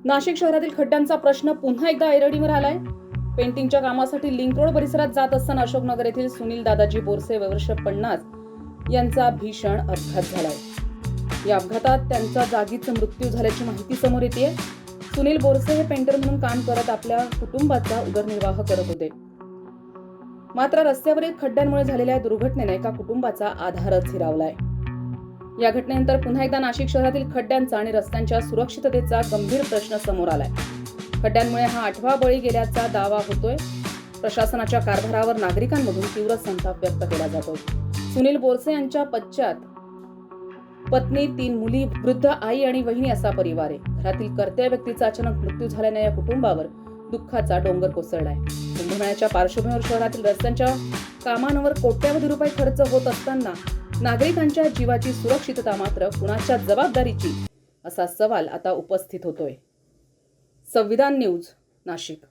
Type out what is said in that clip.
नाशिक शहरातील खड्ड्यांचा प्रश्न पुन्हा एकदा ऐरणीवर आलाय. पेंटिंगच्या कामासाठी लिंक रोड परिसरात जात असताना अशोकनगर येथील सुनील दादाजी बोरसे वर्ष 50 यांचा भीषण अपघात झालाय. या अपघातात त्यांचा जागीच मृत्यू झाल्याची माहिती समोर येते. सुनील बोरसे हे पेंटर म्हणून काम करत आपल्या कुटुंबाचा उदरनिर्वाह करत होते. मात्र रस्त्यावरील खड्ड्यांमुळे झालेल्या दुर्घटनेने एका कुटुंबाचा आधारच हिरावलाय. या घटनेनंतर पुन्हा एकदा नाशिक शहरातील खड्ड्यांचा आणि रस्त्यांच्या सुरक्षिततेचा गंभीर प्रश्न समोर आलाय. खड्ड्यांमुळे हा 8वा बळी गेल्याचा दावा होतोय. प्रशासनाच्या कारभारावर नागरिकांमधून तीव्र संताप व्यक्त केला जातोय. सुनील बोरसे यांच्या पश्चात पत्नी, 3 मुली, वृद्ध आई आणि वहिनी असा परिवार आहे. घरातील कर्त्या व्यक्तीचा अचानक मृत्यू झाल्याने या कुटुंबावर दुःखाचा डोंगर कोसळलाय. कुंभमेळ्याच्या पार्श्वभूमीवर शहरातील रस्त्यांच्या कामांवर कोट्यवधी रुपये खर्च होत असताना नागरिकांच्या जीवाची सुरक्षितता मात्र कुणाच्या जबाबदारीची असा सवाल आता उपस्थित होतोय. संविधान न्यूज, नाशिक.